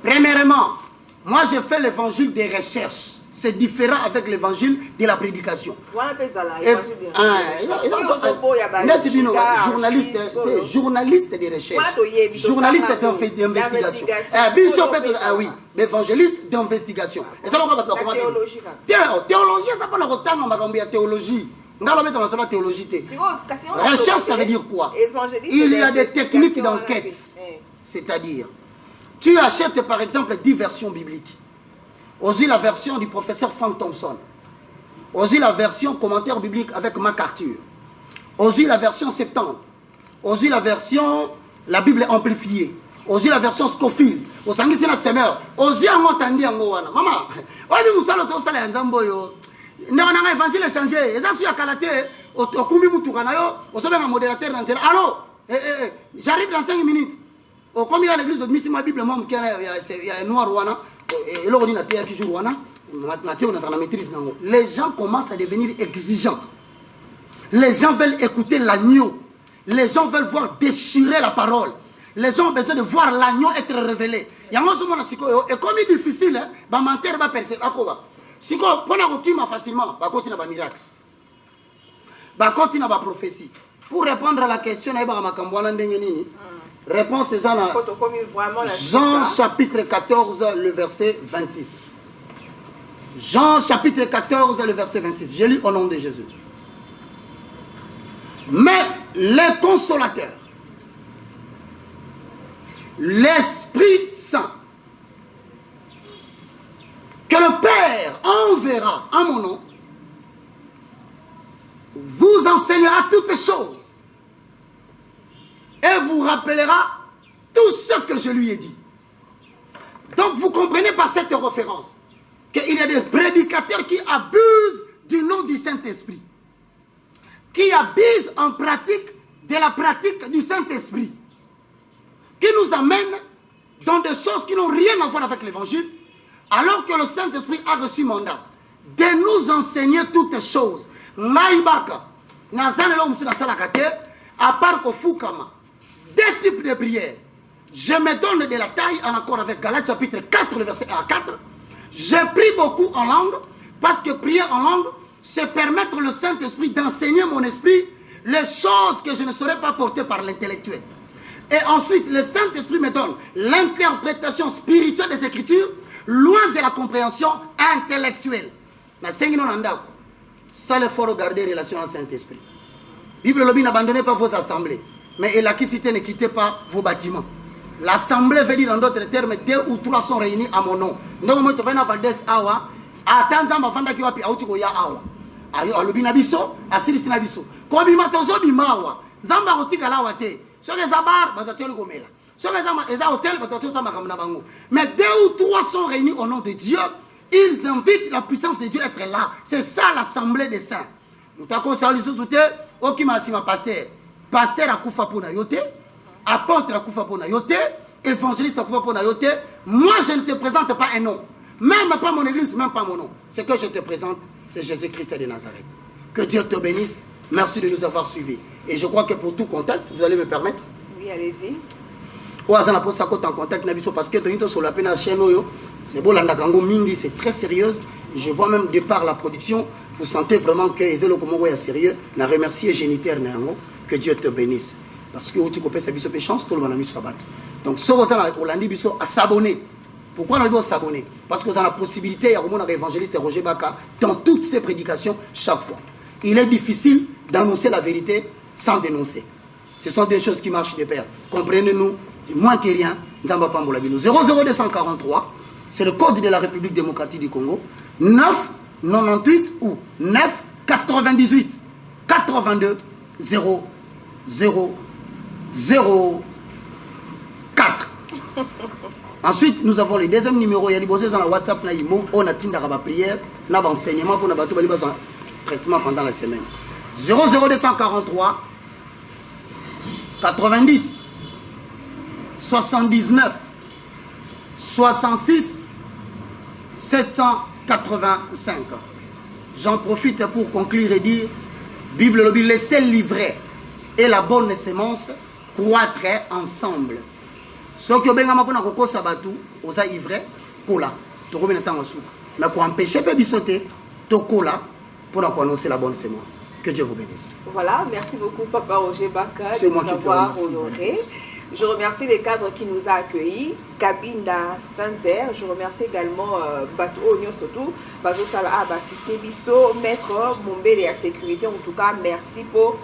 premièrement, moi je fais l'évangile des recherches. C'est différent avec l'évangile de la prédication. Journaliste de recherche. Journaliste d'investigation. Oui, évangéliste d'investigation. Théologie, ça peut la théologie. Recherche, ça veut dire quoi? Il y a des techniques d'enquête. C'est-à-dire, tu achètes par exemple 10 versions bibliques. Aussi la version du professeur Frank Thompson. Aussi la version commentaire biblique avec MacArthur. Aussi la version 70. Aussi la version la Bible amplifiée. Aussi la version Scofield. Aussi la semeur. Aussi un mot tandi angoana. Maman, oui, nous sommes tous les Nzamboyo. Nous avons évangile changé. Et ça, c'est à Kalate. Au Kumbi Moutoukanayo. Au sommet un modérateur dans le allô, j'arrive dans 5 minutes. Au combien à l'église de Missi, ma Bible, il y a un noir Wana. Et là, on dit qu'il joue Wana. Les gens commencent à devenir exigeants. Les gens veulent écouter l'agneau. Les gens veulent voir déchirer la parole. Les gens ont besoin de voir l'agneau être révélé. Il y a un moment et comme il est difficile, bah mentir, bah percer. Si on peut facilement, bah continue à miracle. Bah continue à prophétie. Pour répondre à la question, réponse c'est ça. Jean chapitre 14, le verset 26. Jean chapitre 14, le verset 26. Je lis au nom de Jésus. Mais les consolateurs, l'Esprit Saint, que le Père enverra en mon nom, vous enseignera toutes choses et vous rappellera tout ce que je lui ai dit. Donc vous comprenez par cette référence qu'il y a des prédicateurs qui abusent du nom du Saint-Esprit, qui abusent en pratique de la pratique du Saint-Esprit, qui nous amènent dans des choses qui n'ont rien à voir avec l'évangile, alors que le Saint-Esprit a reçu mandat de nous enseigner toutes choses. À part que Fukama, deux types de prières. Je me donne de la taille en accord avec Galates chapitre 4, le verset 1 à 4. Je prie beaucoup en langue Parce que prier en langue, c'est permettre le Saint-Esprit d'enseigner mon esprit les choses que je ne saurais pas porter par l'intellectuel. Et ensuite, le Saint-Esprit me donne l'interprétation spirituelle des Écritures, loin de la compréhension intellectuelle. Ça, il faut regarder relation au Saint-Esprit. Bible lobby n'abandonnez pas vos assemblées, mais l'électricité ne quittez pas vos bâtiments. L'assemblée veut dire en d'autres termes 2 ou 3 sont réunis à mon nom. Donc moi tu vas na Valdez awa, attends ma fanda ki wapi auti ko ya awa. Ayo alobi na biso, asili na biso. Ko bima tozo bimawa. Zamba kotika la wate. Soke zabar batatelo komela. Soke zama eza hôtel batatelo zama kamna bango. Mais 2 ou 3 sont réunis au nom de Dieu. Ils invitent la puissance de Dieu à être là. C'est ça l'assemblée des saints. Nous t'avons salué sous tout ok ma pasteur. Pasteur a kufa pona yote. Apôtre à Koufa Pona Yote, évangéliste à Koufa Pona Yote, moi je ne te présente pas un nom. Même pas mon église, même pas mon nom. Ce que je te présente, c'est Jésus-Christ de Nazareth. Que Dieu te bénisse. Merci de nous avoir suivis. Et je crois que pour tout contact, vous allez me permettre? Oui, allez-y. En contact parce que sur la peine chaîne c'est beau mingi, c'est très sérieuse. Je vois même de par la production, vous sentez vraiment que Ezelo Komongo est sérieux. Na remercier géniteur néango. Que Dieu te bénisse. Parce que tu copies sa biso chance, tout le monde a mis sur battu. Donc, si vous avez biso à s'abonner, pourquoi on a dit s'abonner? Parce que vous avez la possibilité, il y a un évangéliste Roger Baka dans toutes ses prédications chaque fois. Il est difficile d'annoncer la vérité sans dénoncer. Ce sont des choses qui marchent de pair. Comprenez-nous, moins que rien, Nzamba Pambola Bino. 00243, c'est le code de la République démocratique du Congo. 9 98 ou 9 98 82 0 0 04. Ensuite, nous avons le deuxième numéro. Il y a des dans la WhatsApp, on a la prière, on a enseignement pour un traitement pendant la semaine. 00243 90 79 66 785. J'en profite pour conclure et dire Bible lobby, laissez livrer et la bonne semence croître ensemble. Ce qui est bien pour sabatu, aux ivres, cola, tu remets dans le souk. Mais pour empêcher les bisoter, tu cola pour annoncer la bonne semence. Que Dieu vous bénisse. Voilà, merci beaucoup Papa Roger Baka de nous avoir honoré. Je remercie les cadres qui nous ont accueillis, Kabinda Saint-Terre. Je remercie également Bato Onyo Sotou, Bajo Salah, Bassisté Bisso, Maître Mombele et la sécurité. En tout cas, merci pour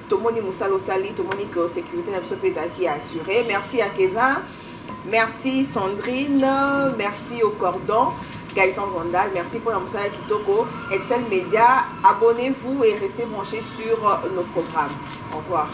Tomoni Moussalo Sali, Tomoni que sécurité qui a assuré. Merci à Kevin, merci Sandrine, merci au Cordon, Gaëtan Vandal, merci pour la Moussala Kitoko, Excel Média. Abonnez-vous et restez branchés sur nos programmes. Au revoir.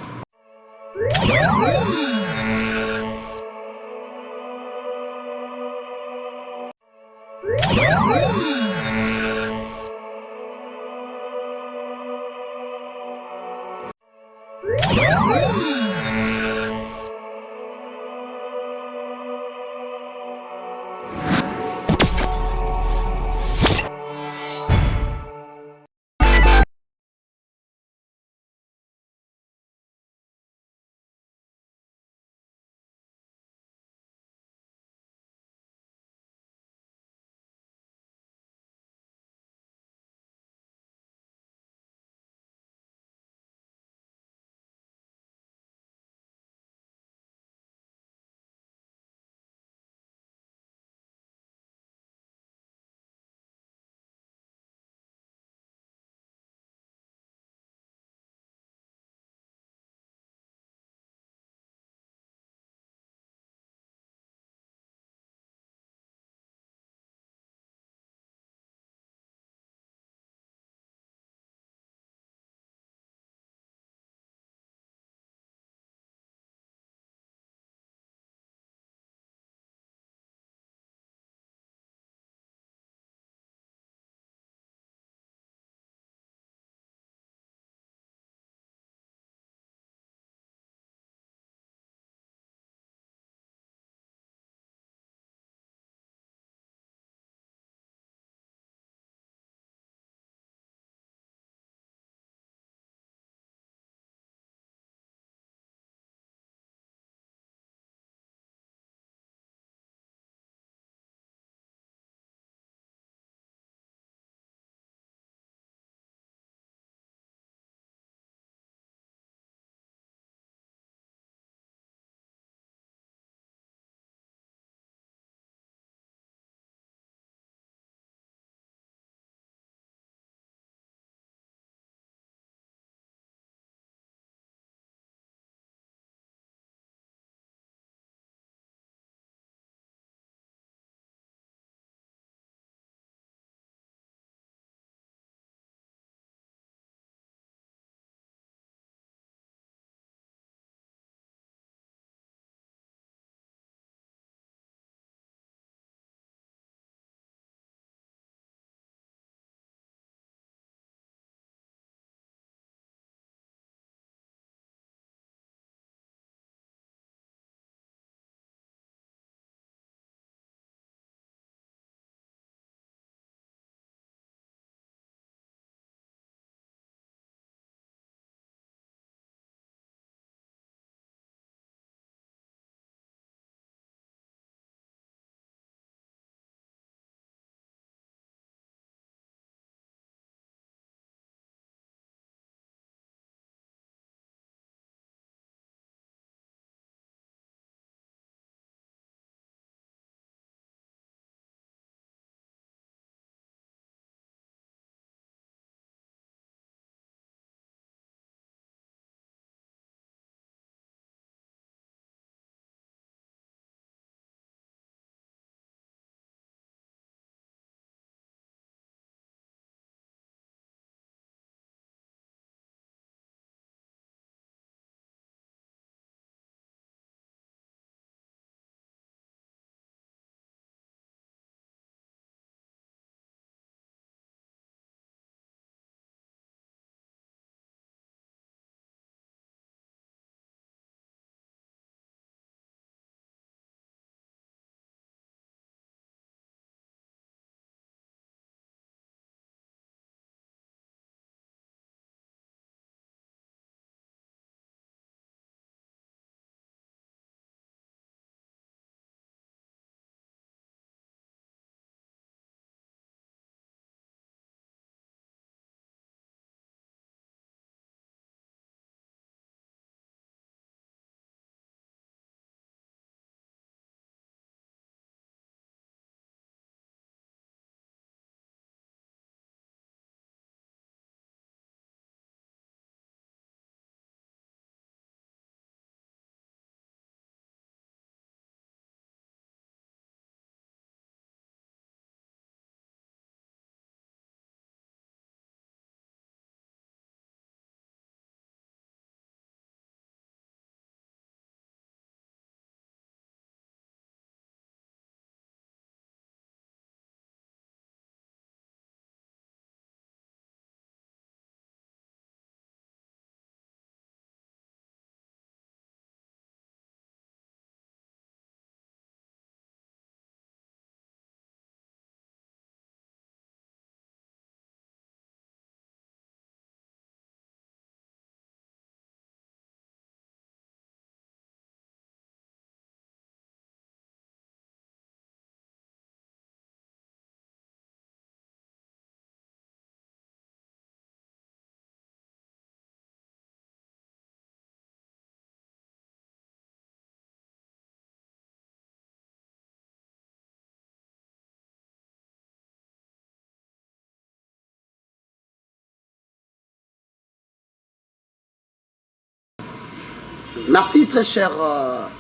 Merci très chers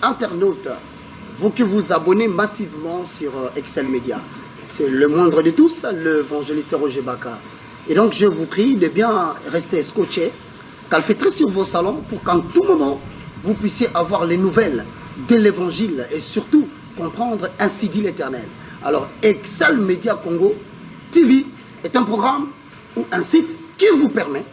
internautes, vous qui vous abonnez massivement sur Excel Média. C'est le moindre de tous, l'évangéliste Roger Baka. Et donc je vous prie de bien rester scotché, calfetré sur vos salons pour qu'en tout moment vous puissiez avoir les nouvelles de l'évangile et surtout comprendre ainsi dit l'Éternel. Alors Excel Média Congo TV est un programme ou un site qui vous permet,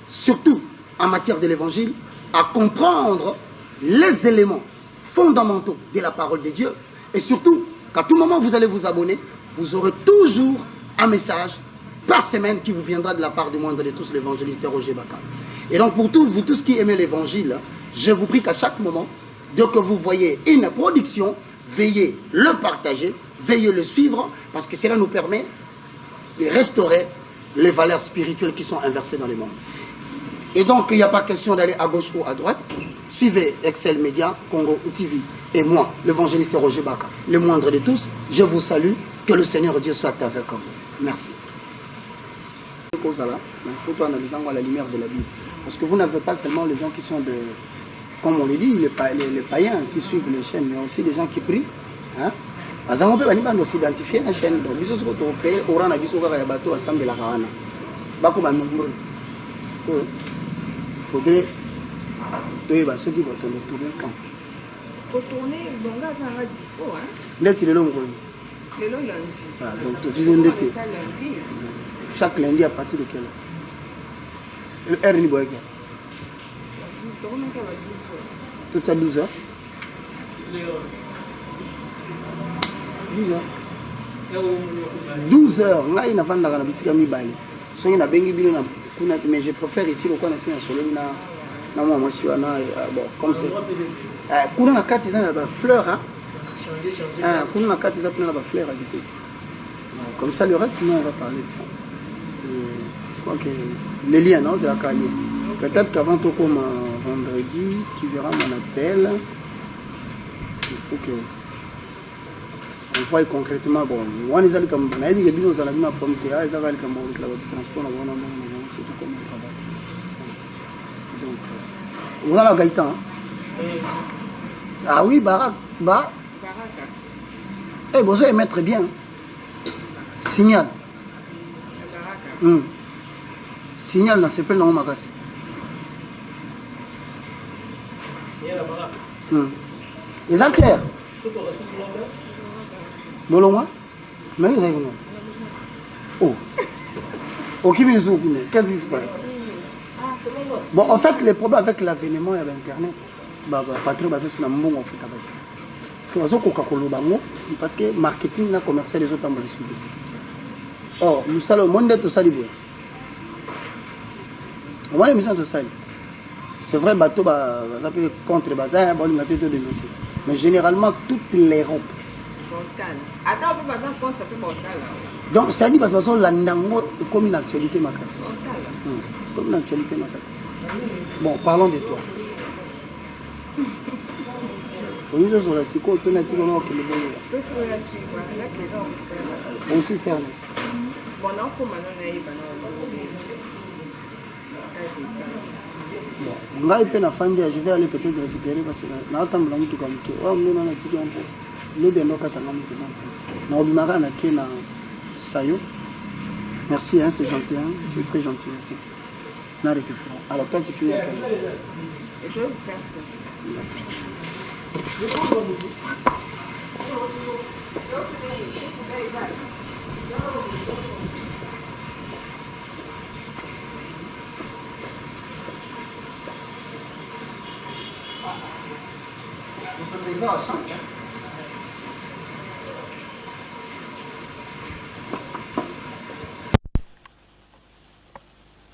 surtout en matière de l'évangile, à comprendre les éléments fondamentaux de la parole de Dieu. Et surtout, qu'à tout moment vous allez vous abonner, vous aurez toujours un message par semaine qui vous viendra de la part du moindre de tous, l'évangéliste Roger Baka. Et donc pour vous tous qui aimez l'évangile, je vous prie qu'à chaque moment, dès que vous voyez une production, veuillez le partager, veuillez le suivre, parce que cela nous permet de restaurer les valeurs spirituelles qui sont inversées dans le monde. Et donc, il n'y a pas question d'aller à gauche ou à droite. Suivez Excel Média, Congo TV. Et moi, l'évangéliste Roger Baka, le moindre de tous, je vous salue. Que le Seigneur Dieu soit avec vous. Merci. Il faut tout analyser à la lumière de la Bible. Parce que vous n'avez pas seulement les gens qui sont de, comme on le dit, les païens qui suivent les chaînes, mais aussi les gens qui prient. Hein? On peut aussi identifier la chaîne. Donc, il faudrait ceux qui vont tourner quand. Pour tourner, donc là, ça va dispo. Donc, chaque lundi à partir de quelle heure? Le R ni boy. Tout à 12 heures. 10 heures. 12 heures. Là, il n'a pas de biscuit mi balé. Soyez na bengi bino na. Mais je préfère ici le coin de Solo na moi monsieur na bon comme c'est kuna na carte ils ont la fleur hein kuna na carte ils ont la fleur habité comme ça le reste nous on va parler de ça et je crois que les liens non c'est la calier peut-être qu'avant tout comme vendredi tu verras mon appel il faut que on voit concrètement bon on les a comme on a dit que nous allons ma pomme terre ils avaient comme le transport c'est tout comme un travail. Donc, vous avez la Gaïtan. Hein? Ah oui, Barak. Eh, vous allez mettre bien. Signal. Signal, c'est pas le nom magasin. Les clair. Bolonga. Mais vous avez oh. Qu'est-ce qui se passe? Bon, en fait, le problème avec l'avènement et Internet, parce que marketing et commercial les autres ont soudé. Or, nous sommes le monde de tout ça. C'est vrai, bateau contre bazar, mais généralement toute l'Europe. Donc, ça dit que de toute façon, l'andango est comme une actualité macasse. Comme une actualité macasse. Bon, parlons de toi. Aussi, c'est je vais aller peut-être récupérer parce que Sayo. Merci, hein, c'est gentil. Hein. Tu es très gentil. Alors toi, tu finis à quelle heure? Je vais vous faire ça. Vous avez la chance, hein?